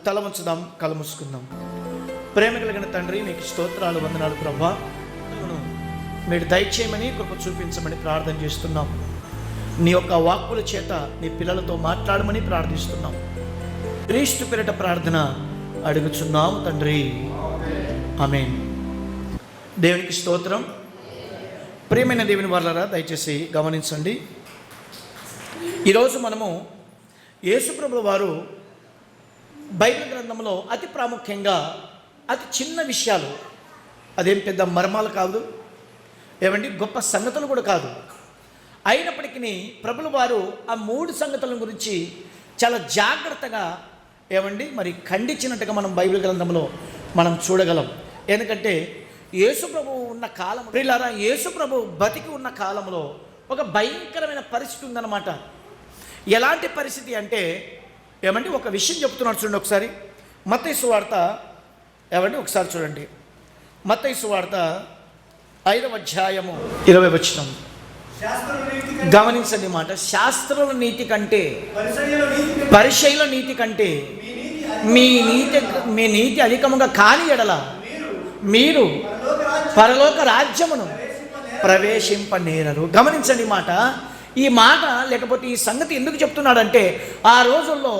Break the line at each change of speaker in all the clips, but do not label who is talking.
తల ఉంచుదాం, కళ్ళు మూసుకుందాం. ప్రేమ కలిగిన తండ్రి, మీకు స్తోత్రాలు, వందనాలు ప్రభా. మీరు దయచేయమని, కృప చూపించమని ప్రార్థన చేస్తున్నాం. నీ యొక్క వాక్కుల చేత నీ పిల్లలతో మాట్లాడమని ప్రార్థిస్తున్నాం. క్రీస్తు పేరిట ప్రార్థన అడుగుచున్నాం తండ్రి, ఆమేన్. దేవునికి స్తోత్రం. ప్రియమైన దేవుని వారలారా, దయచేసి గమనించండి. ఈరోజు మనము యేసుప్రభుల వారు బైబిల్ గ్రంథంలో అతి ప్రాముఖ్యంగా అతి చిన్న విషయాలు, అదేం పెద్ద మర్మాలు కాదు, ఏమండి గొప్ప సంగతులు కూడా కాదు, అయినప్పటికీ ప్రభుల వారు ఆ 3 సంగతుల గురించి చాలా జాగ్రత్తగా ఏమండి మరి ఖండించినట్టుగా మనం బైబిల్ గ్రంథంలో మనం చూడగలం. ఎందుకంటే యేసుప్రభు ఉన్న కాలం, ప్రియులారా, యేసుప్రభు బతికి ఉన్న కాలంలో ఒక భయంకరమైన పరిస్థితి ఉందన్నమాట. ఎలాంటి పరిస్థితి అంటే ఏమండి ఒక విషయం చెప్తున్నాడు చూడండి ఒకసారి. మత్తయి సువార్త ఏమండి ఒకసారి చూడండి. మత్తయి సువార్త 5వ అధ్యాయము 20వ వచనం గమనించండి మాట. శాస్త్రుల నీతి కంటే, పరిసయ్యుల నీతి కంటే మీ నీతి అధికముగా కాని ఎడల మీరు పరలోక రాజ్యమును ప్రవేశింపనేరరు. గమనించండి మాట. ఈ మాట లేకపోతే ఈ సంగతి ఎందుకు చెప్తున్నాడంటే ఆ రోజుల్లో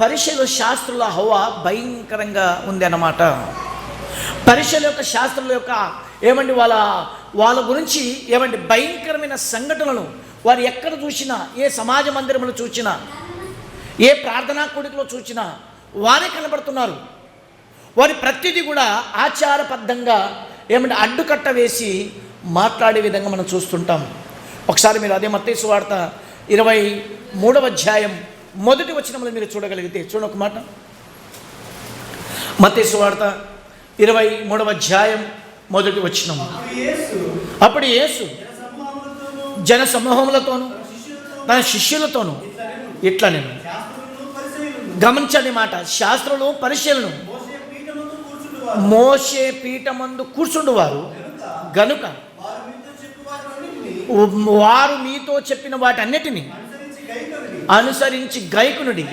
పరిసయ్యుల శాస్త్రుల హవా భయంకరంగా ఉంది అన్నమాట. పరిసయ్యుల యొక్క శాస్త్రుల యొక్క ఏమండి వాళ్ళ గురించి ఏమండి భయంకరమైన సంఘటనలు వారు ఎక్కడ చూసినా, ఏ సమాజ మందిరంలో చూసినా, ఏ ప్రార్థనా కూడికలో చూసినా వారే కనబడుతున్నారు. వారి ప్రతిదీ కూడా ఆచారబద్ధంగా ఏమంటే అడ్డుకట్ట వేసి మాట్లాడే విధంగా మనం చూస్తుంటాం. ఒకసారి మీరు అదే మత్తయి సువార్త 23వ అధ్యాయం 1వ వచనంలో మీరు చూడగలిగితే చూడండి ఒక మాట. మత్తయి సువార్త 23వ అధ్యాయం 1వ వచనం. అప్పుడు యేసు జన సమూహములతోనూ తన శిష్యులతోనూ ఇట్లా నేను గమనించండి మాట. శాస్త్రులు పరిశీలన మోషే పీఠమందు కూర్చుండువారు గనుక వారు మీతో చెప్పిన వాటన్నిటిని అనుసరించి గైకునుడి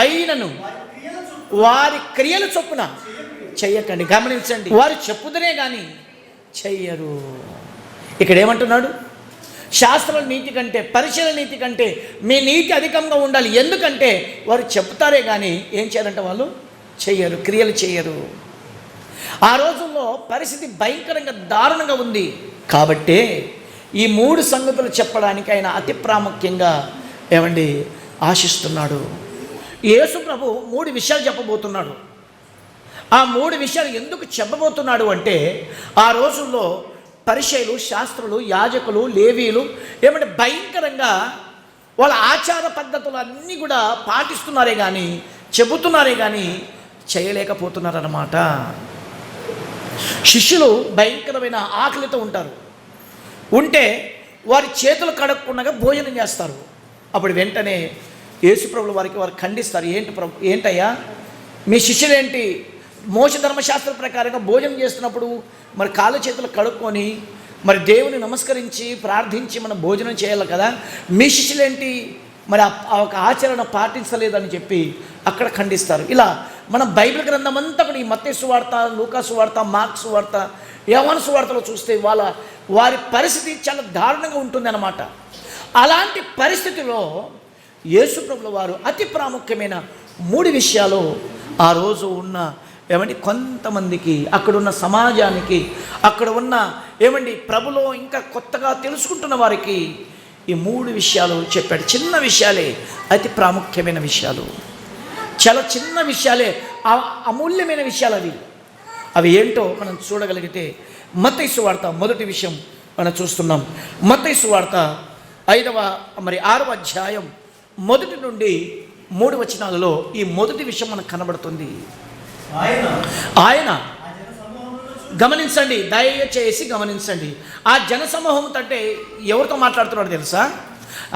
అయినను వారి క్రియలు చొప్పున చెయ్యకండి. గమనించండి, వారు చెప్పుదనే కానీ చెయ్యరు. ఇక్కడ ఏమంటున్నాడు? శాస్త్రాల నీతి కంటే, పరిశీలన నీతి కంటే మీ నీతి అధికంగా ఉండాలి. ఎందుకంటే వారు చెప్తారే కానీ ఏం చేయాలంటే వాళ్ళు చెయ్యరు, క్రియలు చెయ్యరు. ఆ రోజుల్లో పరిస్థితి భయంకరంగా దారుణంగా ఉంది. కాబట్టే ఈ 3 సంగతులు చెప్పడానికి ఆయన అతి ప్రాముఖ్యంగా ఏమండి ఆశిస్తున్నాడు. యేసు ప్రభు 3 విషయాలు చెప్పబోతున్నాడు. ఆ 3 విషయాలు ఎందుకు చెప్పబోతున్నాడు అంటే ఆ రోజుల్లో పరిసయ్యులు, శాస్త్రులు, యాజకులు, లేవీలు ఏమంటే భయంకరంగా వాళ్ళ ఆచార పద్ధతులు అన్నీ కూడా పాటిస్తున్నారే కానీ, చెబుతున్నారే కానీ చేయలేకపోతున్నారన్నమాట. శిష్యులు భయంకరమైన ఆకలితో ఉంటారు. ఉంటే వారి చేతులు కడగకుండా భోజనం చేస్తారు. అప్పుడు వెంటనే యేసుప్రభుల వారు ఖండిస్తారు. ఏంటయ్యా మీ శిష్యులేంటి మోషే ధర్మశాస్త్ర ప్రకారంగా భోజనం చేస్తున్నప్పుడు మరి కాళ్ళ చేతులు కడుక్కొని మరి దేవుని నమస్కరించి ప్రార్థించి మనం భోజనం చేయాలి కదా, మీ శిష్యులేంటి మరి ఆ ఒక ఆచరణ పాటించలేదని చెప్పి అక్కడ ఖండిస్తారు. ఇలా మనం బైబిల్ గ్రంథం అంతా కూడా ఈ మత్తయి సువార్త, లూకా సువార్త, మార్కు సువార్త, యోహాను సువార్తలో చూస్తే వారి పరిస్థితి చాలా దారుణంగా ఉంటుంది అన్నమాట. అలాంటి పరిస్థితిలో యేసుప్రభుల వారు అతి ప్రాముఖ్యమైన 3 విషయాలు ఆ రోజు ఉన్న ఏమండి కొంతమందికి, అక్కడున్న సమాజానికి, అక్కడ ఉన్న ఏమండి ప్రభులో ఇంకా కొత్తగా తెలుసుకుంటున్న వారికి ఈ 3 విషయాలు చెప్పాడు. చిన్న విషయాలే, అతి ప్రాముఖ్యమైన విషయాలు, చాలా చిన్న విషయాలే, అమూల్యమైన విషయాలు. అవి ఏంటో మనం చూడగలిగితే మత్తయి సువార్త 1వ విషయం మనం చూస్తున్నాం. మత్తయి సువార్త 6వ అధ్యాయం 1 నుండి 3 వచనాలలో ఈ 1వ విషయం మనకు కనబడుతుంది. ఆయన గమనించండి, దయచేసి గమనించండి. ఆ జనసమూహం అంటే ఎవరితో మాట్లాడుతున్నాడు తెలుసా?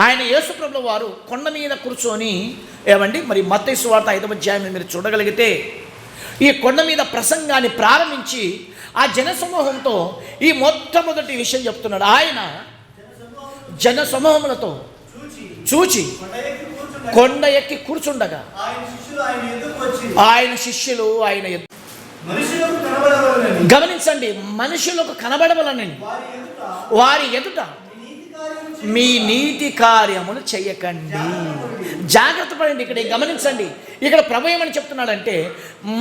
ఆయన యేసుప్రభుల వారు కొండ మీద కూర్చొని ఏమండి మరి మత్తయి సువార్త 5వ అధ్యాయం మీరు చూడగలిగితే ఈ కొండ మీద ప్రసంగాన్ని ప్రారంభించి ఆ జనసమూహంతో ఈ మొట్టమొదటి విషయం చెప్తున్నాడు. ఆయన జనసమూహములతో చూచి కొండ ఎక్కి కూర్చుండగా ఆయన శిష్యులు ఆయన గమనించండి, మనుషులకు కనబడవలని వారి ఎదుట మీ నీతి కార్యములు చెయ్యకండి. జాగ్రత్త పడండి. ఇక్కడ గమనించండి, ఇక్కడ ప్రభు ఏమని చెప్తున్నాడంటే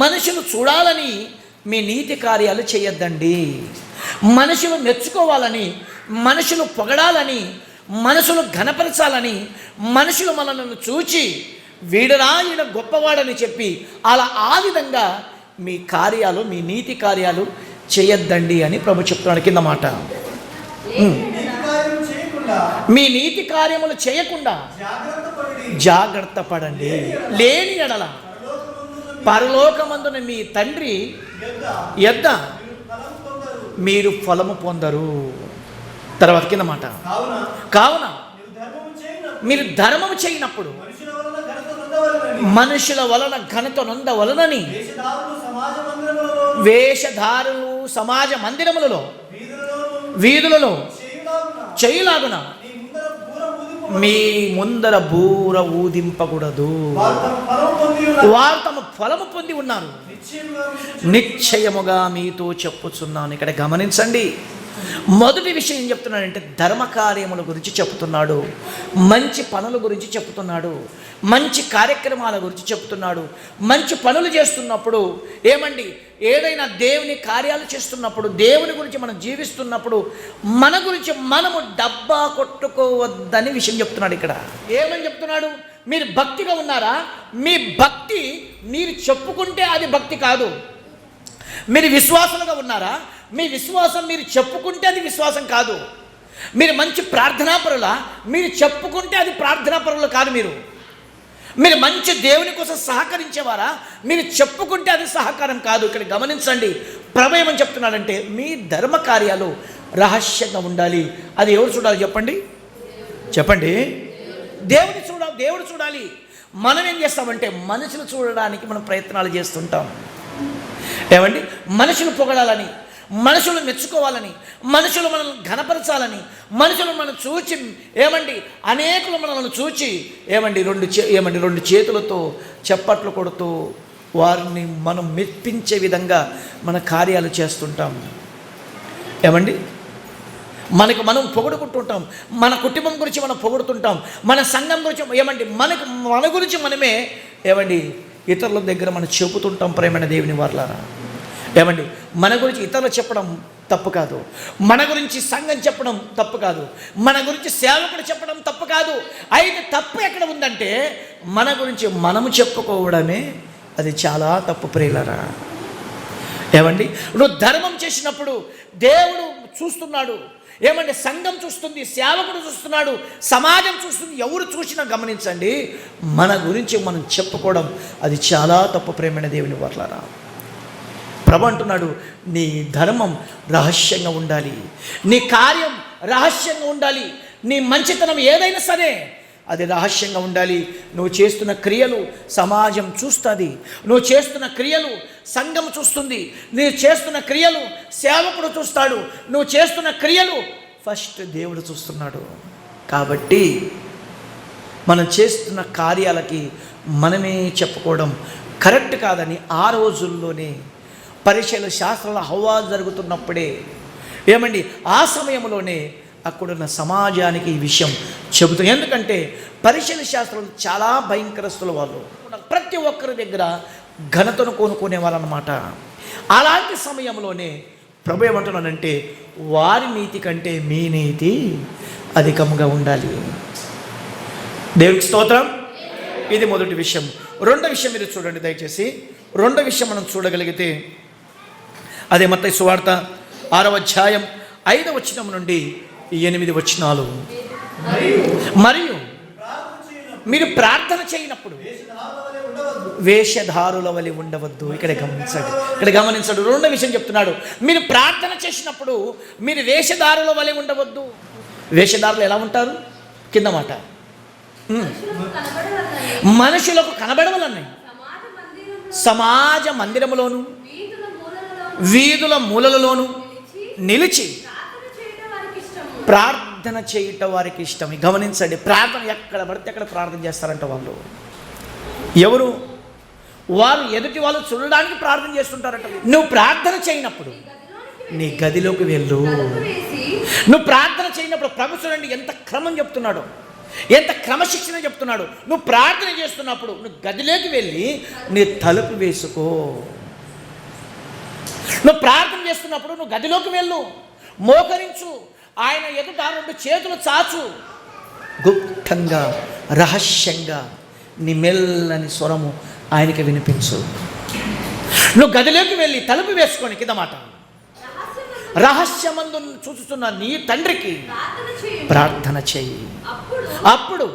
మనుషులు చూడాలని మీ నీతి కార్యాలు చేయొద్దండి. మనుషులు మెచ్చుకోవాలని, మనుషులు పొగడాలని, మనుషులు ఘనపరచాలని, మనుషులు మనల్ని చూచి వీడరా ఈయన గొప్పవాడని చెప్పి అలా ఆ విధంగా మీ కార్యాలు, మీ నీతి కార్యాలు చేయొద్దండి అని ప్రభు చెప్తున్నాడు. కింద మాట, మీ నీతి కార్యములు చేయకుండా జాగ్రత్త పడండి. లేని ఎడల పరలోకమందున మీ తండ్రి యొద్ద మీరు ఫలము పొందరు. తర్వాత కింద మాట, కావున మీరు ధర్మము చేయనప్పుడు మనుషుల వలన ఘనత నొందవలనని వేషధారులు సమాజ మందిరములలో వీధులలో చేయులాగున మీ ముందర బూర ఊదింపకూడదు. వారు తమ ఫలము పొంది ఉన్నారు, నిశ్చయముగా మీతో చెప్పుచున్నాను. ఇక్కడ గమనించండి, మొదటి విషయం ఏం చెప్తున్నాడంటే ధర్మ కార్యముల గురించి చెప్తున్నాడు, మంచి పనుల గురించి చెప్తున్నాడు, మంచి కార్యక్రమాల గురించి చెప్తున్నాడు. మంచి పనులు చేస్తున్నప్పుడు ఏమండి, ఏదైనా దేవుని కార్యాలు చేస్తున్నప్పుడు, దేవుని గురించి మనం జీవిస్తున్నప్పుడు మన గురించి మనము డబ్బా కొట్టుకోవద్దని విషయం చెప్తున్నాడు. ఇక్కడ ఏమని చెప్తున్నాడు? మీరు భక్తిగా ఉన్నారా? మీ భక్తి మీరు చెప్పుకుంటే అది భక్తి కాదు. మీరు విశ్వాసులుగా ఉన్నారా? మీ విశ్వాసం మీరు చెప్పుకుంటే అది విశ్వాసం కాదు. మీరు మంచి ప్రార్థనాపరులా? మీరు చెప్పుకుంటే అది ప్రార్థనాపరులు కాదు. మీరు మంచి దేవుని కోసం సహకరించేవారా? మీరు చెప్పుకుంటే అది సహకారం కాదు. ఇక్కడ గమనించండి, ప్రభు ఏమని చెప్తున్నాడంటే మీ ధర్మ కార్యాలు రహస్యంగా ఉండాలి. అది ఎవరు చూడాలి చెప్పండి? దేవుడు చూడాలి. మనం ఏం చేస్తామంటే మనుషులు చూడడానికి మనం ప్రయత్నాలు చేస్తుంటాం. ఏమండి, మనుషులు పొగడాలని, మనుషులు మెచ్చుకోవాలని, మనుషులు మనల్ని ఘనపరచాలని, మనుషులు మనం చూచి ఏమండి అనేకులు మనల్ని చూచి రెండు చేతులతో చప్పట్లు కొడుతూ వారిని మనం మెప్పించే విధంగా మన కార్యాలు చేస్తుంటాం. ఏమండి, మనకు మనం పొగుడుకుంటుంటాం, మన కుటుంబం గురించి మనం పొగుడుతుంటాం, మన సంఘం గురించి మన గురించి మనమే ఇతరుల దగ్గర మనం చెబుతుంటాం. ప్రేమైన దేవుని వారలారా, మన గురించి ఇతరులు చెప్పడం తప్పు కాదు, మన గురించి సంఘం చెప్పడం తప్పు కాదు, మన గురించి సేవకుడు చెప్పడం తప్పు కాదు. అయితే తప్పు ఎక్కడ ఉందంటే మన గురించి మనము చెప్పుకోవడమే అది చాలా తప్పు ప్రియులారా. నువ్వు ధర్మం చేసినప్పుడు దేవుడు చూస్తున్నాడు, సంఘం చూస్తుంది, సేవకుడు చూస్తున్నాడు, సమాజం చూస్తుంది. ఎవరు చూసినా గమనించండి, మన గురించి మనం చెప్పుకోవడం అది చాలా తప్పు ప్రేమైన దేవుని వర్లారా. ప్రభు అంటున్నాడు, నీ ధర్మం రహస్యంగా ఉండాలి, నీ కార్యం రహస్యంగా ఉండాలి, నీ మంచితనం ఏదైనా సరే అది రహస్యంగా ఉండాలి. నువ్వు చేస్తున్న క్రియలు సమాజం చూస్తుంది, నువ్వు చేస్తున్న క్రియలు సంఘం చూస్తుంది, నువ్వు చేస్తున్న క్రియలు సేవకుడు చూస్తాడు, నువ్వు చేస్తున్న క్రియలు ఫస్ట్ దేవుడు చూస్తున్నాడు. కాబట్టి మనం చేస్తున్న కార్యాలకి మనమే చెప్పుకోవడం కరెక్ట్ కాదని ఆ రోజుల్లోనే పరిచయ శాస్త్రాల హవా జరుగుతున్నప్పుడే ఆ సమయంలోనే అక్కడున్న సమాజానికి ఈ విషయం చెబుతుంది. ఎందుకంటే పరిచయ శాస్త్రాలు చాలా భయంకరస్తుల వాళ్ళు, ప్రతి ఒక్కరి దగ్గర ఘనతను కోనుకునే వాళ్ళు అన్నమాట. అలాంటి సమయంలోనే ప్రభు ఏమంటున్నాడంటే వారి నీతి కంటే మీ నీతి అధికంగా ఉండాలి. దేవునికి స్తోత్రం. ఇది మొదటి విషయం. రెండో విషయం మీరు చూడండి దయచేసి. రెండో విషయం మనం చూడగలిగితే అదే మత్తయి సువార్త 6వ అధ్యాయం 5వ వచనం నుండి 8 వచనాలు. మరియు మీరు ప్రార్థన చేయనప్పుడు వేషధారుల వలె ఉండవద్దు. ఇక్కడ గమనించడు. రెండో విషయం చెప్తున్నాడు, మీరు ప్రార్థన చేసినప్పుడు మీరు వేషధారుల వలె ఉండవద్దు. వేషధారులు ఎలా ఉంటారు? కింద మాట, మనుషులకు కనబడవలని సమాజ మందిరములోను వీధుల మూలలలోను నిలిచి ప్రార్థన చేయటం వారికి ఇష్టం. గమనించండి, ప్రార్థన ఎక్కడ పడితే అక్కడ ప్రార్థన చేస్తారంట వాళ్ళు. ఎవరు? వారు ఎదుటి వాళ్ళు చూడడానికి ప్రార్థన చేస్తుంటారంట. నువ్వు ప్రార్థన చేయనప్పుడు నీ గదిలోకి వెళ్ళు. నువ్వు ప్రార్థన చేయనప్పుడు ప్రభు చూడండి ఎంత క్రమం చెప్తున్నాడు, ఎంత క్రమశిక్షణ చెప్తున్నాడు. నువ్వు ప్రార్థన చేస్తున్నప్పుడు నువ్వు గదిలోకి వెళ్ళి నీ తలుపు వేసుకో. నువ్వు ప్రార్థన చేస్తున్నప్పుడు నువ్వు గదిలోకి వెళ్ళు, మోకరించు, ఆయన ఎదుట 2 చేతులు చాచు, గుప్తంగా రహస్యంగా నీ మెల్లని స్వరము ఆయనకి వినిపించు. నువ్వు గదిలోకి వెళ్ళి తలుపు వేసుకొని, కింద మాట, రహస్యమందు చూస్తున్న నీ తండ్రికి ప్రార్థన చెయ్యి. అప్పుడు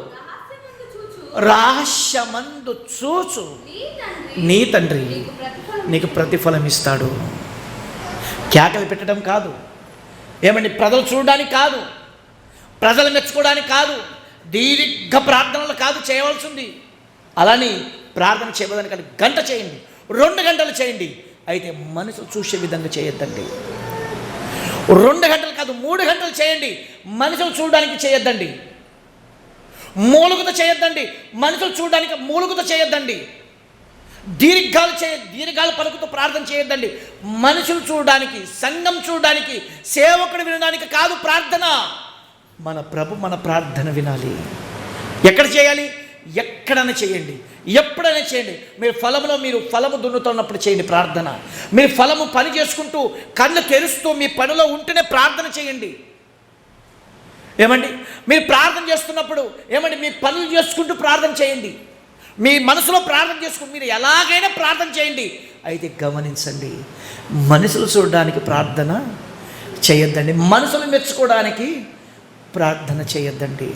రహస్యమందు చూచు నీ తండ్రి నీకు ప్రతిఫలం ఇస్తాడు. కేకలు పెట్టడం కాదు, ఏమండి, ప్రజలు చూడడానికి కాదు, ప్రజలు మెచ్చుకోవడానికి కాదు, దీర్ఘ ప్రార్థనలు కాదు చేయవలసింది. అలాని ప్రార్థన చేయడానికి గంట చేయండి, 2 గంటలు చేయండి, అయితే మనుషులు చూసే విధంగా చేయొద్దండి. 2 గంటలు కాదు, 3 గంటలు చేయండి, మనుషులు చూడడానికి చేయొద్దండి. మూలుగుత చేయొద్దండి, మనుషులు చూడడానికి మూలుగుత చేయొద్దండి. దీర్ఘాలు పలుకుతూ ప్రార్థన చేయొద్దండి. మనుషులు చూడడానికి, సంఘం చూడడానికి, సేవకుడు వినడానికి కాదు ప్రార్థన. మన ప్రభు మన ప్రార్థన వినాలి. ఎక్కడ చేయాలి? ఎక్కడైనా చేయండి, ఎప్పుడైనా చేయండి. మీరు ఫలము దున్నుతున్నప్పుడు చేయండి ప్రార్థన. మీరు ఫలము పని చేసుకుంటూ కళ్ళు తెరుస్తూ మీ పనిలో ఉంటేనే ప్రార్థన చేయండి. ఏమండి, మీరు ప్రార్థన చేస్తున్నప్పుడు ఏమండి మీ పనులు చేసుకుంటూ ప్రార్థన చేయండి. మీ మనసులో ప్రార్థన చేసుకుంటూ మీరు ఎలాగైనా ప్రార్థన చేయండి. అయితే గమనించండి, మనుషులు చూడడానికి ప్రార్థన చేయొద్దండి, మనుషులు మెచ్చుకోవడానికి ప్రార్థన చేయొద్దండి.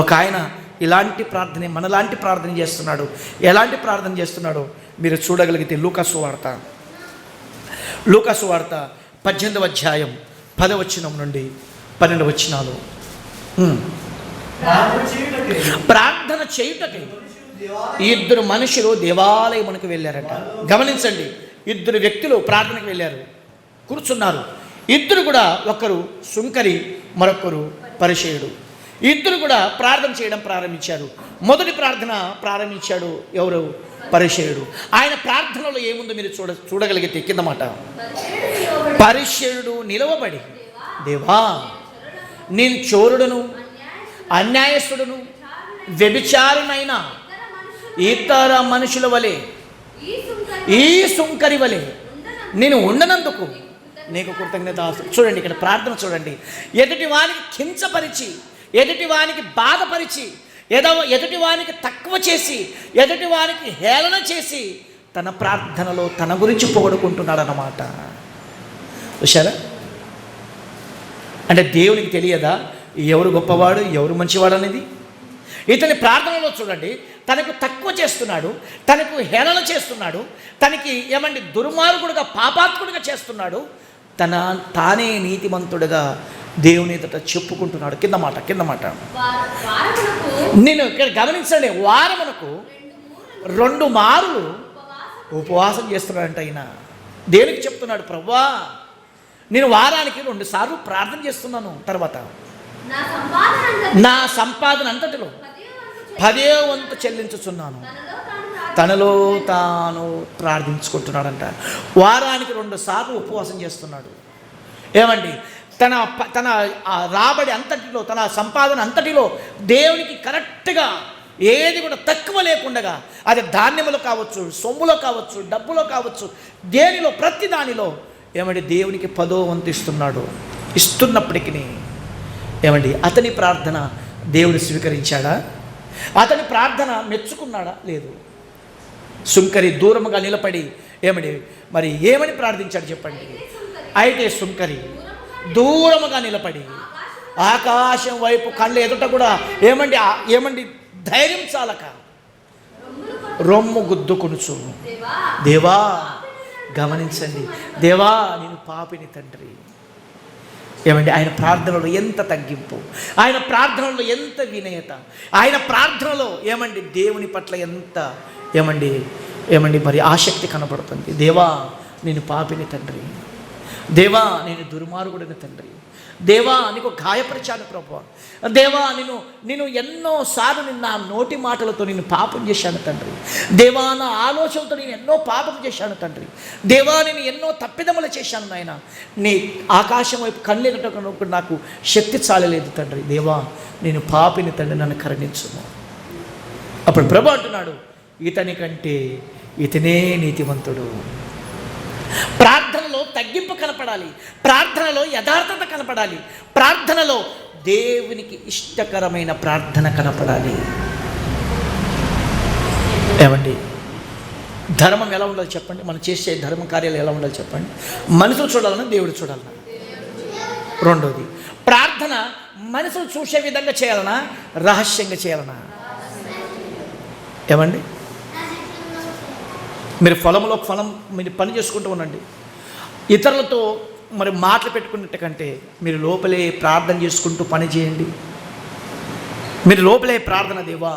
ఒక ఆయన ఇలాంటి ప్రార్థన, మనలాంటి ప్రార్థన చేస్తున్నాడు. ఎలాంటి ప్రార్థన చేస్తున్నాడో మీరు చూడగలిగితే లూకాసు వార్త 18వ అధ్యాయం 10వ వచనం నుండి 12వ వచనాలు. ప్రార్థన చేయుటకై 2 మనుషులు దేవాలయమునకు వెళ్ళారట. గమనించండి, 2 వ్యక్తులు ప్రార్థనకు వెళ్ళారు, కూర్చున్నారు. 2 కూడా, ఒకరు సుంకరి, మరొకరు పరిసయ్యుడు. 2 కూడా ప్రార్థన చేయడం ప్రారంభించారు. మొదటి ప్రార్థన ప్రారంభించాడు ఎవరు? పరిసయ్యుడు. ఆయన ప్రార్థనలో ఏముందో మీరు చూడగలిగితే కింద మాట, పరిసయ్యుడు నిలవబడి, దేవా, నేను చోరుడును, అన్యాయస్తుడును, వ్యభిచారునైన ఇతర మనుషుల వలె, ఈ సుంకరి వలె నేను ఉండనందుకు నీకు కృతజ్ఞత. చూడండి ఇక్కడ ప్రార్థన చూడండి. ఎదుటి వానికి కించపరిచి, ఎదుటి వానికి బాధపరిచి, ఎదుటి వానికి తక్కువ చేసి, ఎదుటి వానికి హేళన చేసి తన ప్రార్థనలో తన గురించి పొగడుకుంటున్నాడు అన్నమాట. చూశారా? అంటే దేవునికి తెలియదా ఎవరు గొప్పవాడు, ఎవరు మంచివాడు అనేది? ఇతని ప్రార్థనలో చూడండి, తనకు తక్కువ చేస్తున్నాడు, తనకు హేళన చేస్తున్నాడు, తనకి ఏమండి దుర్మార్గుడుగా, పాపాత్ముడుగా చేస్తున్నాడు, తానే నీతిమంతుడుగా దేవుని ఎదుట చెప్పుకుంటున్నాడు. కింద మాట నేను ఇక్కడ గమనించండి, వారమునకు 2 మారులు ఉపవాసం చేస్తున్నాడంట. ఆయన దేవునికి చెప్తున్నాడు, ప్రభువా, నేను వారానికి 2 సార్లు ప్రార్థన చేస్తున్నాను, తర్వాత నా సంపాదన అంతటిలో 10వ వంతు చెల్లించుచున్నాను. తనలో తాను ప్రార్థించుకుంటున్నాడంట. వారానికి 2 సార్లు ఉపవాసం చేస్తున్నాడు. ఏమండి, తన రాబడి అంతటిలో, తన సంపాదన అంతటిలో దేవునికి కరెక్ట్గా ఏది కూడా తక్కువ లేకుండా, అది ధాన్యములో కావచ్చు, సొమ్ములో కావచ్చు, డబ్బులో కావచ్చు, దేనిలో ప్రతి దానిలో ఏమండి దేవునికి 10వ వంతు ఇస్తున్నాడు. ఇస్తున్నప్పటికీ ఏమండి అతని ప్రార్థన దేవుడు స్వీకరించాడా? అతని ప్రార్థన మెచ్చుకున్నాడా? లేదు. సుంకరి దూరముగా నిలబడి ఏమని ప్రార్థించాడు చెప్పండి? అయితే సుంకరి దూరముగా నిలబడి ఆకాశం వైపు కళ్ళు ఎదుట కూడా ఏమండి ధైర్యం చాలక రొమ్ము గుద్దుకొనుచు, దేవా, గమనించండి, దేవా, నేను పాపిని తండ్రి. ఆయన ప్రార్థనలో ఎంత తగ్గింపు, ఆయన ప్రార్థనలో ఎంత వినయత, ఆయన ప్రార్థనలో దేవుని పట్ల ఎంత మరి ఆసక్తి కనబడుతుంది. దేవా, నేను పాపిని తండ్రి, దేవా, నేను దుర్మార్గుడిని తండ్రి, దేవా నీకు గాయపరిచాను ప్రభువా, దేవా నేను ఎన్నోసార్లు నా నోటి మాటలతో నేను పాపం చేశాను తండ్రి, దేవా నా ఆలోచనలతో నేను ఎన్నో పాపం చేశాను తండ్రి, దేవా నేను ఎన్నో తప్పిదములు చేశాను నాయన, నీ ఆకాశం వైపు కళ్ళెగటకు నాకు శక్తి చాలలేదు తండ్రి, దేవా నేను పాపిని తండ్రి, నన్ను కరుణించుము. అప్పుడు ప్రభు అంటున్నాడు, ఇతని కంటే ఇతనే నీతివంతుడు. ప్రార్థనలో తగ్గింపు కనపడాలి, ప్రార్థనలో యథార్థత కనపడాలి, ప్రార్థనలో దేవునికి ఇష్టకరమైన ప్రార్థన కనపడాలి. ఏమండి, ధర్మం ఎలా ఉండాలి చెప్పండి? మనం చేసే ధర్మ కార్యాలు ఎలా ఉండాలి చెప్పండి? మనుషులు చూడాలన్నా దేవుడు చూడాలన్నా? రెండోది, ప్రార్థన మనుషులు చూసే విధంగా చేయాలన్నా రహస్యంగా చేయాలన్నా? ఏమండి, మీరు ఫలం మీరు పని చేసుకుంటూ ఉండండి, ఇతరులతో మరి మాటలు పెట్టుకున్నట్టు కంటే మీరు లోపలే ప్రార్థన చేసుకుంటూ పని చేయండి. మీరు లోపలే ప్రార్థన, దేవా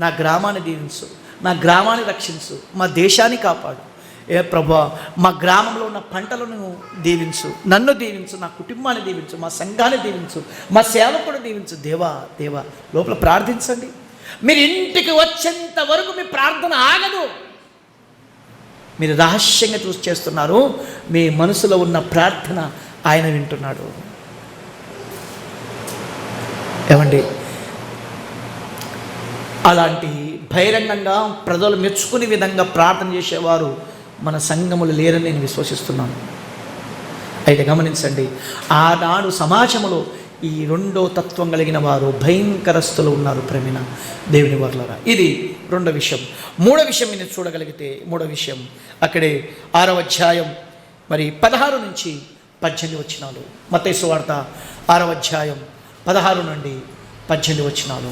నా గ్రామాన్ని దీవించు, నా గ్రామాన్ని రక్షించు, మా దేశాన్ని కాపాడు, ఏ ప్రభా మా గ్రామంలో ఉన్న పంటలను దీవించు, నన్ను దీవించు, నా కుటుంబాన్ని దీవించు, మా సంఘాన్ని దీవించు, మా సేవకుడు దీవించు. దేవా దేవా లోపల ప్రార్థించండి. మీరు ఇంటికి వచ్చేంత వరకు మీ ప్రార్థన ఆగదు. మీరు రహస్యంగా చూసి చేస్తున్నారు, మీ మనసులో ఉన్న ప్రార్థన ఆయన వింటున్నాడు. ఏమండి, అలాంటి బహిరంగంగా ప్రజలు మెచ్చుకునే విధంగా ప్రార్థన చేసేవారు మన సంఘములు లేరని నేను విశ్వసిస్తున్నాను. అయితే గమనించండి, ఆనాడు సమాజంలో ఈ రెండో తత్వం కలిగిన వారు భయంకరస్తులు ఉన్నారు. ప్రేమిన దేవుని వర్లరా, ఇది రెండో విషయం. మూడో విషయం మీరు చూడగలిగితే, మూడో విషయం అక్కడే 6వ అధ్యాయం మరి 16 నుంచి 18 వచనాలు. మత్తయి సువార్త 6వ అధ్యాయం 16 నుండి 18 వచనాలు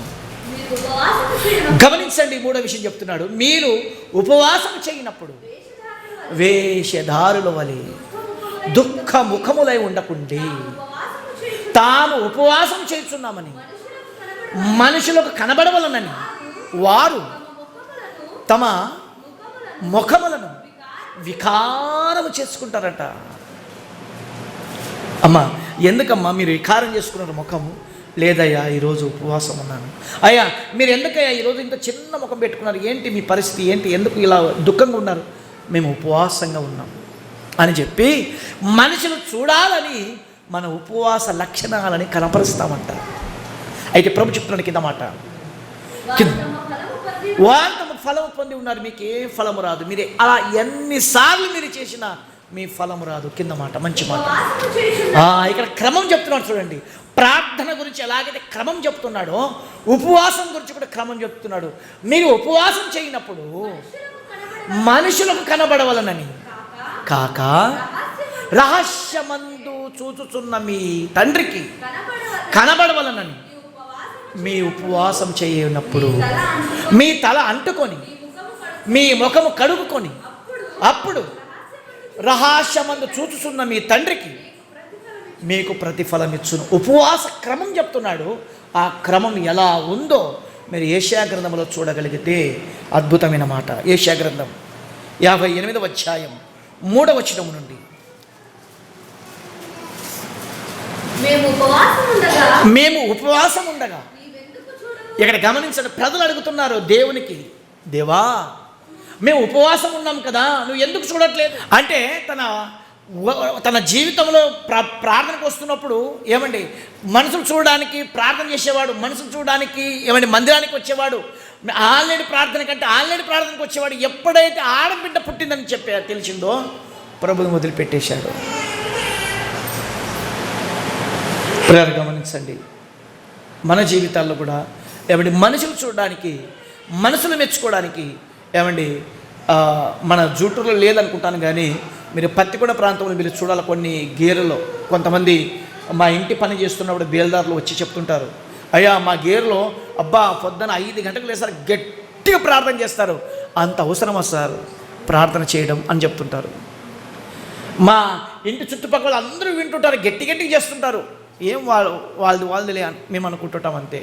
గమనించండి. మూడో విషయం చెప్తున్నాడు, మీరు ఉపవాసం చేయనప్పుడు వేషధారుల వలె దుఃఖ ముఖములై ఉండకుండి తాము ఉపవాసం చేస్తున్నామని మనుషులకు కనబడవలనని వారు తమ ముఖములను వికారము చేసుకుంటారట. అమ్మా, ఎందుకమ్మా మీరు వికారం చేసుకున్నారు ముఖము? లేదయ్యా, ఈరోజు ఉపవాసం ఉన్నాను. అయ్యా, మీరు ఎందుకయ్యా ఈరోజు ఇంత చిన్న ముఖం పెట్టుకున్నారు? ఏంటి మీ పరిస్థితి ఏంటి? ఎందుకు ఇలా దుఃఖంగా ఉన్నారు? మేము ఉపవాసంగా ఉన్నాం అని చెప్పి మనుషులు చూడాలని మన ఉపవాస లక్షణాలని కనపరుస్తామంట. అయితే ప్రభు చెప్తున్నాడు కింద మాట, వాళ్ళు తమ ఫలం పొంది ఉన్నారు, మీకు ఏ ఫలము రాదు. మీరే అలా ఎన్నిసార్లు మీరు చేసినా మీ ఫలము రాదు. కింద మాట మంచి మాట. ఇక్కడ క్రమం చెప్తున్నాడు చూడండి. ప్రార్థన గురించి ఎలాగైతే క్రమం చెప్తున్నాడో ఉపవాసం గురించి కూడా క్రమం చెప్తున్నాడు. మీరు ఉపవాసం చేయనప్పుడు మనుషులకు కనబడవలనని కాక రహస్యమందు చూచుచున్న మీ తండ్రికి కనబడవలనని మీ ఉపవాసం చేయనప్పుడు మీ తల అంటుకొని మీ ముఖము కడుగుకొని అప్పుడు రహస్యమందు చూచుచున్న మీ తండ్రికి మీకు ప్రతిఫలం ఇచ్చును. ఉపవాస క్రమం చెప్తున్నాడు. ఆ క్రమం ఎలా ఉందో మీరు యెషయా గ్రంథంలో చూడగలిగితే అద్భుతమైన మాట. యెషయా గ్రంథం 58వ అధ్యాయం 3వ వచనం నుండి, మేము ఉపవాసం ఉండగా ఇక్కడ గమనించండి, ప్రజలు అడుగుతున్నారు దేవునికి, దేవా మేము ఉపవాసం ఉన్నాం కదా, నువ్వు ఎందుకు చూడట్లేదు అంటే తన జీవితంలో ప్రార్థనకు వస్తున్నప్పుడు ఏమండి మనుషులు చూడడానికి ప్రార్థన చేసేవాడు, మనుషులు చూడడానికి ఏమండి మందిరానికి వచ్చేవాడు, ఆల్రెడీ ప్రార్థనకు వచ్చేవాడు. ఎప్పుడైతే ఆడబిడ్డ పుట్టిందని తెలిసిందో ప్రభుని వదిలిపెట్టేశాడు. ప్రేరణ గమనించండి, మన జీవితాల్లో కూడా ఏమండి మనుషులు చూడడానికి, మనుషులు మెచ్చుకోవడానికి ఏమండి మన జూటూరులో లేదనుకుంటాను, కానీ మీరు పత్తికొండ ప్రాంతంలో మీరు చూడాలి. కొన్ని గేరులో కొంతమంది మా ఇంటి పని చేస్తున్నప్పుడు బేల్దారులు వచ్చి చెప్తుంటారు, అయ్యా మా గేరులో అబ్బా పొద్దున 5 గంటలకు లేసారు, గట్టిగా ప్రార్థన చేస్తారు, అంత అవసరమా సార్ ప్రార్థన చేయడం అని చెప్తుంటారు. మా ఇంటి చుట్టుపక్కల అందరూ వింటుంటారు, గట్టిగా చేస్తుంటారు, ఏం వాళ్ళదిలే మేము అనుకుంటుంటాం అంతే,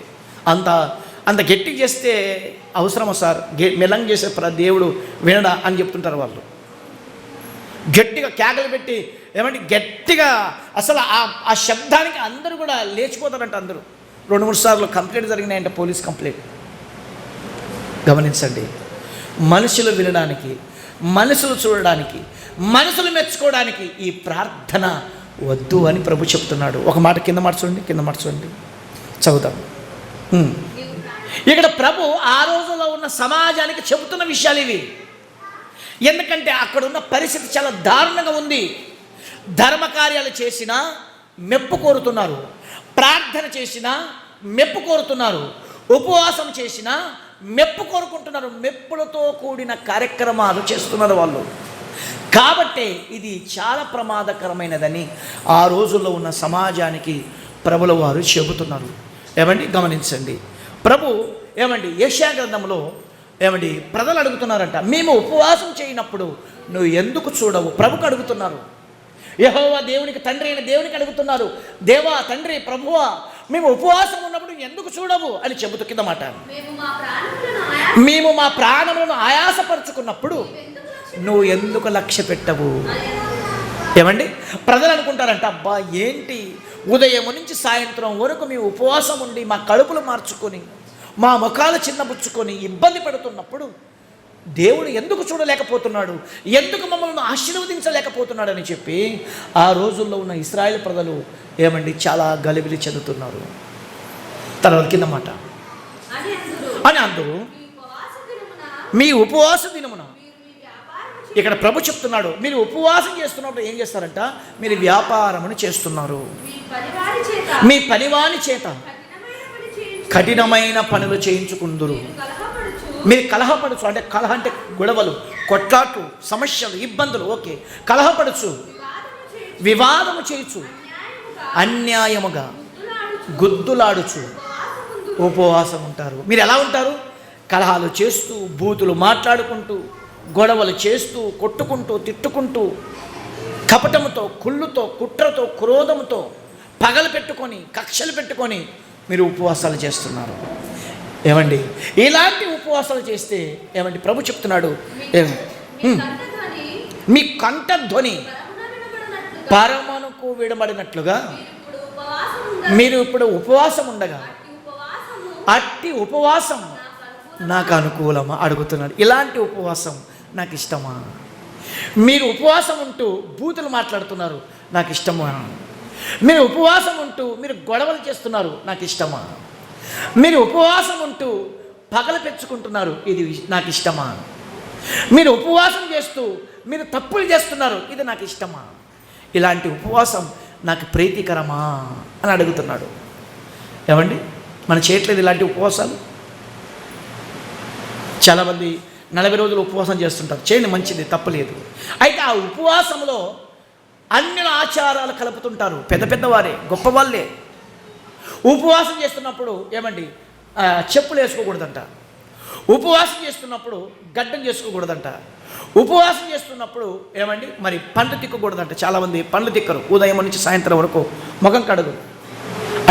అంత గట్టిగా చేస్తే అవసరమా సార్, మెల్లంగా చేసే దేవుడు వినడా అని చెప్తుంటారు వాళ్ళు. గట్టిగా కేకలు పెట్టి ఏమంటే గట్టిగా అసలు ఆ శబ్దానికి అందరూ కూడా లేచిపోతారంట. అందరూ 2-3 సార్లు కంప్లైంట్ జరిగినాయంట, పోలీస్ కంప్లైంట్. గమనించండి, మనుషులు వినడానికి, మనుషులు చూడడానికి, మనుషులు మెచ్చుకోవడానికి ఈ ప్రార్థన వద్దు అని ప్రభు చెప్తున్నాడు. ఒక మాట కింద మార్చండి చదువుతాం. ఇక్కడ ప్రభు ఆ రోజుల్లో ఉన్న సమాజానికి చెబుతున్న విషయాలు ఇవి. ఎందుకంటే అక్కడ ఉన్న పరిస్థితి చాలా దారుణంగా ఉంది. ధర్మకార్యాలు చేసినా మెప్పు కోరుతున్నారు, ప్రార్థన చేసినా మెప్పు కోరుతున్నారు, ఉపవాసం చేసినా మెప్పు కోరుకుంటున్నారు, మెప్పులతో కూడిన కార్యక్రమాలు చేస్తున్నారు వాళ్ళు. కాబట్టి ఇది చాలా ప్రమాదకరమైనదని ఆ రోజుల్లో ఉన్న సమాజానికి ప్రభుల వారు చెబుతున్నారు. ఏమండి గమనించండి, ప్రభు ఏమండి యెషయా గ్రంథంలో ఏమండి ప్రజలు అడుగుతున్నారంట, మేము ఉపవాసం చేయనప్పుడు నువ్వు ఎందుకు చూడవు? ప్రభుకు అడుగుతున్నారు. యెహోవా దేవునికి తండ్రి అయిన దేవునికి అడుగుతున్నారు, దేవా తండ్రి ప్రభువా మేము ఉపవాసం ఉన్నప్పుడు ఎందుకు చూడవు అని చెబుతూ కింద మాట, మేము మా ప్రాణములను ఆయాసపరుచుకున్నప్పుడు నువ్వు ఎందుకు లక్ష్య పెట్టవు? ఏమండి ప్రజలు అనుకుంటారంట, అబ్బా ఏంటి ఉదయం నుంచి సాయంత్రం వరకు మేము ఉపవాసం ఉండి మా కడుపులు మార్చుకొని మా ముఖాలు చిన్నబుచ్చుకొని ఇబ్బంది పడుతున్నప్పుడు దేవుడు ఎందుకు చూడలేకపోతున్నాడు, ఎందుకు మమ్మల్ని ఆశీర్వదించలేకపోతున్నాడు అని చెప్పి ఆ రోజుల్లో ఉన్న ఇశ్రాయేలు ప్రజలు ఏమండి చాలా గలిబిలి చెందుతున్నారు. తర్వాత కింద మాట అని అందరూ మీ ఉపవాస దినమున, ఇక్కడ ప్రభు చెప్తున్నాడు, మీరు ఉపవాసం చేస్తున్నప్పుడు ఏం చేస్తారంట, మీరు వ్యాపారమును చేస్తున్నారు, మీ పనివాని చేత కఠినమైన పనులు చేయించుకుందురు, మీరు కలహపడచ్చు, అంటే కలహ అంటే గొడవలు, కొట్లాట్లు, సమస్యలు, ఇబ్బందులు, ఓకే, కలహపడచ్చు, వివాదము చేయొచ్చు, అన్యాయముగా గుద్దులాడుచు ఉపవాసం ఉంటారు. మీరు ఎలా ఉంటారు? కలహాలు చేస్తూ, బూతులు మాట్లాడుకుంటూ, గొడవలు చేస్తూ, కొట్టుకుంటూ, తిట్టుకుంటూ, కపటముతో, కుళ్ళుతో, కుట్రతో, క్రోధముతో, పగలు పెట్టుకొని, కక్షలు పెట్టుకొని మీరు ఉపవాసాలు చేస్తున్నారు. ఏమండి ఇలాంటి ఉపవాసాలు చేస్తే ఏమండి ప్రభు చెప్తున్నాడు, మీ కంఠధ్వని పరమనుకు విడబడినట్లుగా మీరు ఇప్పుడు ఉపవాసం ఉండగా అట్టి ఉపవాసం నాకు అనుకూలమా అడుగుతున్నాడు. ఇలాంటి ఉపవాసం నాకు ఇష్టమా? మీరు ఉపవాసం ఉంటూ బూతులు మాట్లాడుతున్నారు, నాకు ఇష్టమా? మీరు ఉపవాసం ఉంటూ మీరు గొడవలు చేస్తున్నారు, నాకు ఇష్టమా? మీరు ఉపవాసం ఉంటూ పగలు పెంచుకుంటున్నారు, ఇది నాకు ఇష్టమా? మీరు ఉపవాసం చేస్తూ మీరు తప్పులు చేస్తున్నారు, ఇది నాకు ఇష్టమా? ఇలాంటి ఉపవాసం నాకు ప్రీతికరమా అని అడుగుతున్నాడు. ఏమండి మన చేయట్లేదు ఇలాంటి ఉపవాసాలు. చాలామంది 40 రోజులు ఉపవాసం చేస్తుంటారు, చేయండి, మంచిది, తప్పలేదు. అయితే ఆ ఉపవాసంలో అన్ని ఆచారాలు కలుపుతుంటారు, పెద్ద పెద్దవారే, గొప్పవాళ్ళే. ఉపవాసం చేస్తున్నప్పుడు ఏమండి చెప్పులు వేసుకోకూడదంట, ఉపవాసం చేస్తున్నప్పుడు గడ్డం చేసుకోకూడదంట, ఉపవాసం చేస్తున్నప్పుడు ఏమండి మరి పండ్లు తిక్కకూడదంట. చాలామంది పండ్లు తిక్కరు, ఉదయం నుంచి సాయంత్రం వరకు ముఖం కడగు.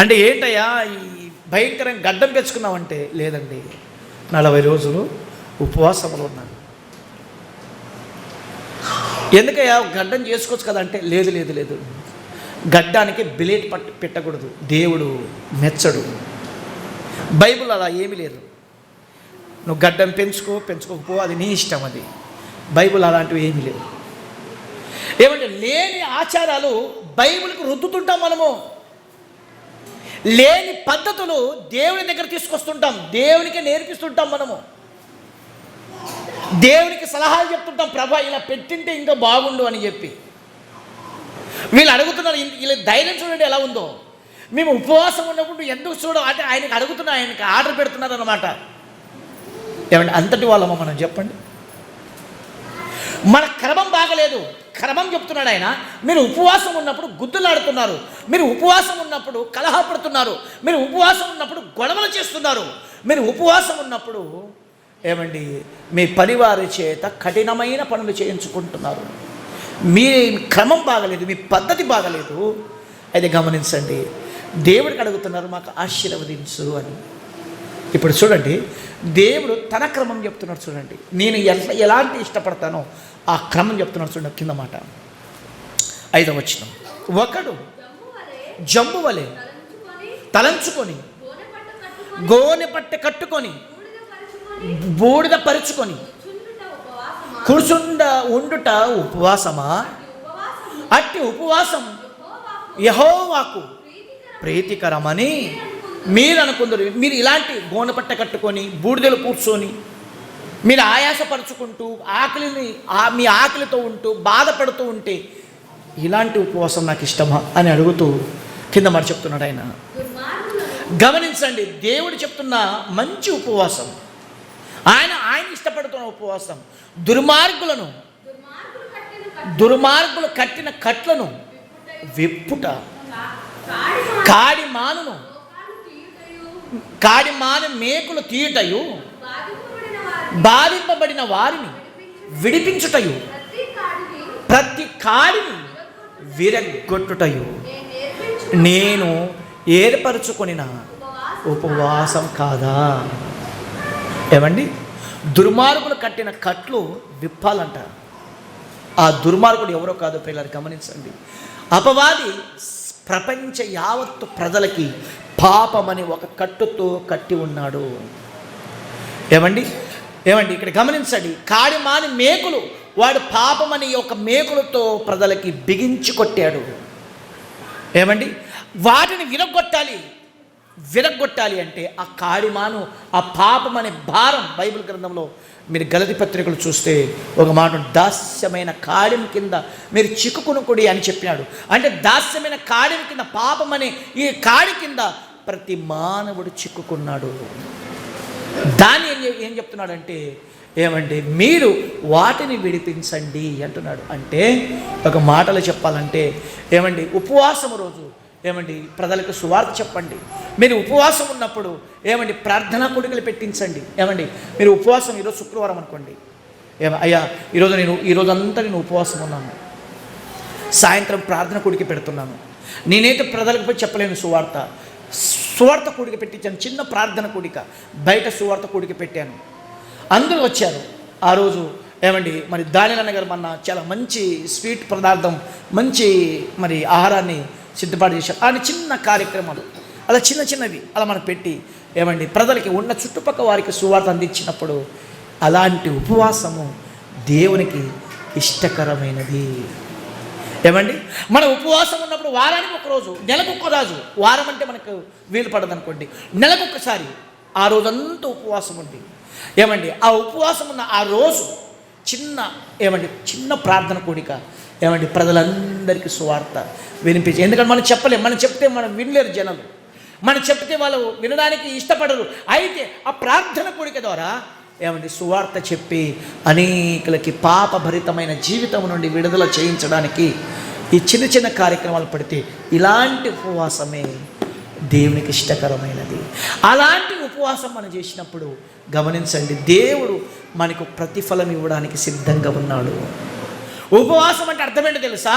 అంటే ఏంటయ్యా ఈ భయంకరంగా గడ్డం పెంచుకున్నామంటే, లేదండి 40 రోజులు ఉపవాసంలో ఉన్నాను. ఎందుకయ్యా గడ్డం చేసుకోవచ్చు కదా అంటే, లేదు గడ్డానికి బిలేట్ పెట్టకూడదు, దేవుడు మెచ్చడు. బైబిల్ అలా ఏమీ లేదు. నువ్వు గడ్డం పెంచుకోకపో, అది నీ ఇష్టం. అది బైబిల్ అలాంటివి ఏమీ లేవు. ఏమంటే లేని ఆచారాలు బైబిల్కి రుద్దుతుంటాం మనము, లేని పద్ధతులు దేవుని దగ్గర తీసుకొస్తుంటాం, దేవునికి నేర్పిస్తుంటాం మనము, దేవునికి సలహాలు చెప్తుంటాం, ప్రభా ఇలా పెట్టింటే ఇంకా బాగుండు అని చెప్పి. వీళ్ళు అడుగుతున్నారు, వీళ్ళ ధైర్యం చూడండి ఎలా ఉందో. మేము ఉపవాసం ఉన్నప్పుడు ఎందుకు అంటే ఆయనకి అడుగుతున్నా, ఆయనకి ఆర్డర్ పెడుతున్నారు అన్నమాట. ఏమంటే అంతటి వాళ్ళమా మనం చెప్పండి? మన క్రమం బాగలేదు, క్రమం చెప్తున్నాడు ఆయన. మీరు ఉపవాసం ఉన్నప్పుడు గుద్దులాడుతున్నారు, మీరు ఉపవాసం ఉన్నప్పుడు కలహపడుతున్నారు, మీరు ఉపవాసం ఉన్నప్పుడు గొడవలు చేస్తున్నారు, మీరు ఉపవాసం ఉన్నప్పుడు ఏమండి మీ పరివారి చేత కఠినమైన పనులు చేయించుకుంటున్నారు. మీ క్రమం బాగలేదు, మీ పద్ధతి బాగలేదు. అయితే గమనించండి, దేవుడికి అడుగుతున్నారు, మాకు ఆశీర్వదించు అని. ఇప్పుడు చూడండి, దేవుడు తన క్రమం చెప్తున్నాడు. చూడండి, నేను ఎలాంటి ఇష్టపడతానో ఆ క్రమం చెప్తున్నాడు. చూడండి కింద మాట, 5వ వచనం. ఒకడు జమ్ము వలె తలంచుకొని గోనె పట్టె కట్టుకొని బూడిద పరుచుకొని కూర్చుండ ఉండుట ఉపవాసమా? అట్టి ఉపవాసం యెహోవాకు ప్రీతికరమని మీరు అనుకుందరు. మీరు ఇలాంటి గోనె పట్టె కట్టుకొని బూడిదలు కూర్చొని మీరు ఆయాసపరుచుకుంటూ మీ ఆకలితో ఉంటూ బాధపడుతూ ఉంటే ఇలాంటి ఉపవాసం నాకు ఇష్టమా అని అడుగుతూ కింద మరి చెప్తున్నాడు ఆయన. గమనించండి, దేవుడు చెప్తున్న మంచి ఉపవాసం, ఆయన ఇష్టపడుతున్న ఉపవాసం. దుర్మార్గులు కట్టిన కట్లను విప్పుట, కాడి మాను మేకులు తీయుటయు, బాధింపబడిన వారిని విడిపించుటయు, ప్రతి కాడిని విరగొట్టుటయు నేను ఏర్పరచుకొనిన ఉపవాసం కాదా? ఏమండి, దుర్మార్గులు కట్టిన కట్లు విప్పాలంట. ఆ దుర్మార్గుడు ఎవరో కాదు పిల్లలు గమనించండి. అపవాది ప్రపంచ యావత్తు ప్రజలకి పాపమని ఒక కట్టుతో కట్టి ఉన్నాడు. ఏమండి ఇక్కడ గమనించండి, కాడిమాని మేకులు వాడు పాపమని ఒక మేకులతో ప్రజలకి బిగించి కొట్టాడు. ఏమండి, వాటిని విరగొట్టాలి అంటే ఆ కాడిమాను, ఆ పాపం అనే భారం. బైబిల్ గ్రంథంలో మీరు గలతీ పత్రికలు చూస్తే ఒక మాట, దాస్యమైన కాడిం కింద మీరు చిక్కుకునుకుడి అని చెప్పినాడు. అంటే దాస్యమైన కాడిం కింద, పాపం అనే ఈ కాడి కింద ప్రతి మానవుడు చిక్కుకున్నాడు. దాన్ని ఏం చెప్తున్నాడంటే, ఏమంటే మీరు వాటిని విడిపించండి అంటున్నాడు. అంటే ఒక మాటలో చెప్పాలంటే ఏమండి, ఉపవాసం రోజు ఏమండి ప్రజలకు సువార్త చెప్పండి. మీరు ఉపవాసం ఉన్నప్పుడు ఏమండి ప్రార్థనా కూడికలు పెట్టించండి. ఏమండి మీరు ఉపవాసం, ఈరోజు శుక్రవారం అనుకోండి, అయ్యా ఈరోజంతా నేను ఉపవాసం ఉన్నాను, సాయంత్రం ప్రార్థన కూడికి పెడుతున్నాను, నేనైతే ప్రజలకు పోయి చెప్పలేను సువార్త కూడిక పెట్టించాను. చిన్న ప్రార్థన కూడిక బయట సువార్త కూడిక పెట్టాను, అందరూ వచ్చారు. ఆ రోజు ఏమండి మరి దానిలన్న గారు మన చాలా మంచి స్వీట్ పదార్థం, మంచి మరి ఆహారాన్ని సిద్ధపాటు చేశారు. ఆయన చిన్న కార్యక్రమాలు అలా చిన్నవి అలా మనం పెట్టి ఏమండి ప్రజలకి ఉన్న చుట్టుపక్కల వారికి సువార్త అందించినప్పుడు అలాంటి ఉపవాసము దేవునికి ఇష్టకరమైనది. ఏమండి మన ఉపవాసం ఉన్నప్పుడు వారానికి ఒకరోజు, నెలకు ఒక్క రోజు, వారం అంటే మనకు వీలు పడదు అనుకోండి, నెలకు ఒక్కసారి ఆ రోజంతా ఉపవాసం ఉంది. ఏమండి ఆ ఉపవాసం ఉన్న ఆ రోజు చిన్న ప్రార్థన కూడిక ఏమండి ప్రజలందరికీ సువార్త వినిపించి. ఎందుకంటే మనం చెప్పలేం, మనం చెప్తే మనం వినలేరు జనాలు, మనం చెప్తే వాళ్ళు వినడానికి ఇష్టపడరు. అయితే ఆ ప్రార్థన కూడిక ద్వారా ఏమండి సువార్త చెప్పి అనేకులకి పాపభరితమైన జీవితం నుండి విడుదల చేయించడానికి ఈ చిన్న కార్యక్రమాలు పడితే ఇలాంటి ఉపవాసమే దేవునికి ఇష్టకరమైనది. అలాంటి ఉపవాసం మనం చేసినప్పుడు గమనించండి, దేవుడు మనకు ప్రతిఫలం ఇవ్వడానికి సిద్ధంగా ఉన్నాడు. ఉపవాసం అంటే అర్థమేంటో తెలుసా?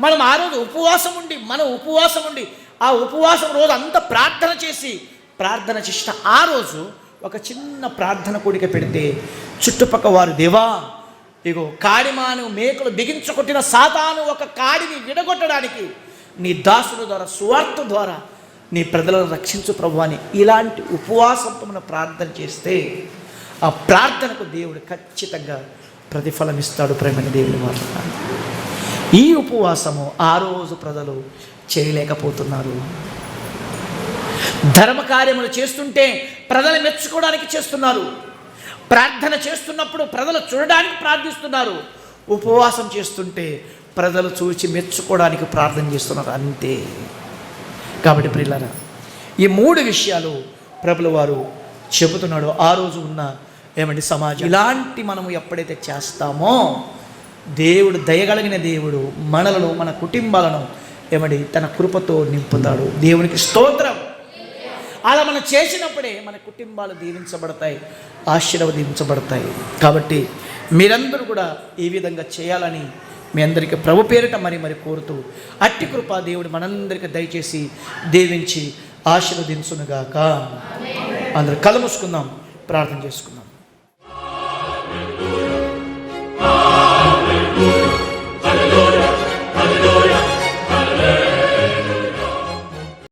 మనం ఆ రోజు ఉపవాసం ఉండి ఆ ఉపవాసం రోజు అంతా ప్రార్థన చేసిన ఆ రోజు ఒక చిన్న ప్రార్థన కూడిక పెడితే చుట్టుపక్కల వారు, దేవా ఇగో కాడిమాను మేకులు బిగించుకొట్టిన సాతాను ఒక కాడిని విడగొట్టడానికి నీ దాసుల ద్వారా సువార్త ద్వారా నీ ప్రజలను రక్షించు ప్రభువా అని ఇలాంటి ఉపవాసంతో మనం ప్రార్థన చేస్తే ఆ ప్రార్థనకు దేవుడు ఖచ్చితంగా ప్రతిఫలం ఇస్తాడు. ప్రేమైన దేవుని మాట, ఈ ఉపవాసము ఆ రోజు ప్రజలు చేయలేకపోతున్నారు. ధర్మకార్యములు చేస్తుంటే ప్రజలు మెచ్చుకోవడానికి చేస్తున్నారు, ప్రార్థన చేస్తున్నప్పుడు ప్రజలు చూడడానికి ప్రార్థిస్తున్నారు, ఉపవాసం చేస్తుంటే ప్రజలు చూసి మెచ్చుకోవడానికి ప్రార్థన చేస్తున్నారు, అంతే. కాబట్టి ప్రియులారా, ఈ 3 విషయాలు ప్రభుల వారు చెబుతున్నాడు. ఆ రోజు ఉన్న సమాజం ఇలాంటి మనము ఎప్పుడైతే చేస్తామో దేవుడు, దయగలిగిన దేవుడు మనలను, మన కుటుంబాలను తన కృపతో నింపుతాడు. దేవునికి స్తోత్రం. అలా మనం చేసినప్పుడే మన కుటుంబాలు దీవించబడతాయి, ఆశీర్వదించబడతాయి. కాబట్టి మీరందరూ కూడా ఈ విధంగా చేయాలని మీ అందరికీ ప్రభు పేరిట మరి కోరుతూ అట్టి కృప దేవుడు మనందరికీ దయచేసి దీవించి ఆశీర్వదించునుగాక. అందరూ కళ్ళు మూసుకుందాం, ప్రార్థన చేసుకుందాం.